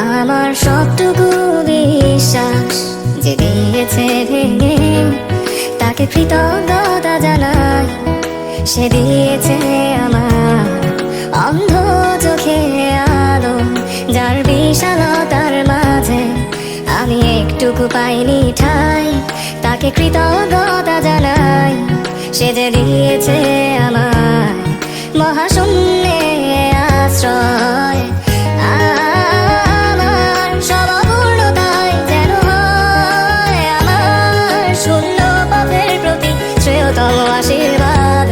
আমার সবটুকু বিশ্বাস যে দিয়েছে ভেঙে, তাকে কৃতজ্ঞতা জানাই। সে দিয়েছে আমার অন্ধ চোখে আলো, যার বিশালতার মাঝে আমি একটুকু পাইনি ঠাই। তাকে কৃতজ্ঞতা জানাই। সে যে দিয়েছে আমার মহাশূন্যে আশ্রয়। আমার সব অপূর্ণতায় যেন হয় আমার শূন্য পথের প্রতি শ্রেয়তম আশীর্বাদ।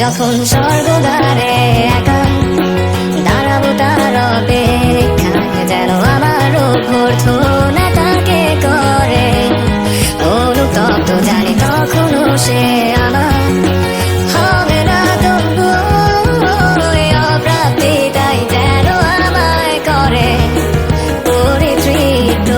যখন স্বর্গদ্বারে একা দাঁড়াবো তার অপেক্ষায়, যেন আমার অভ্যর্থনা তাকে করে অনুতপ্ত, জানি তখনও সে আমার হবে না তবুও অপ্রাপ্তি, তাই যেন আমায় করে পরিতৃপ্ত।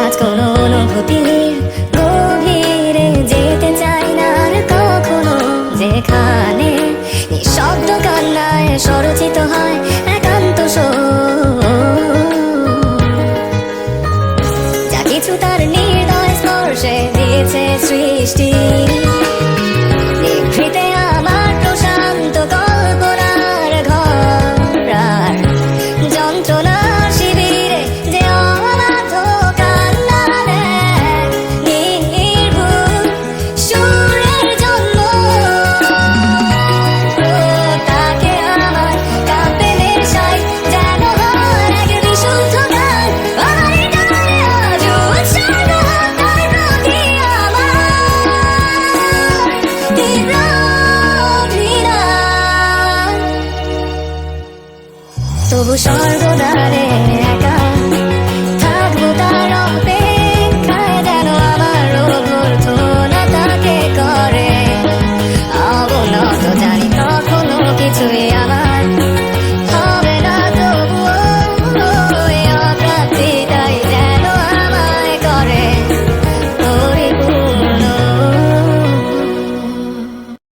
আজ কোনো অনুভূতির গভীরে যেতে চাই না আর কখনো, যেখানে নিঃশব্দ কান্নায় স্বরচিত হয় একান্ত শোক। যা কিছু তার নির্দয় স্পর্শে দিয়েছে সৃষ্টি, নিভৃতে আমার প্রশান্ত কল্পনার ঘর। আর যন্ত্রণার শিবিরে যে অবাধ কান্না দেয় নির্ভুল সুরের জন্য, তাকে আমার কাঁপে নেশায় যেন হয় এক বিশুদ্ধ গান। আমার গানে আজ উৎসর্গ তার প্রতি আমার তীব্র ঘৃণা। তবু স্বর্গদ্বারে একা থাকবো তার অপেক্ষায়, যেন আমার অভ্যর্থনা তাকে করে অবনত, জানি কখনো কিছুই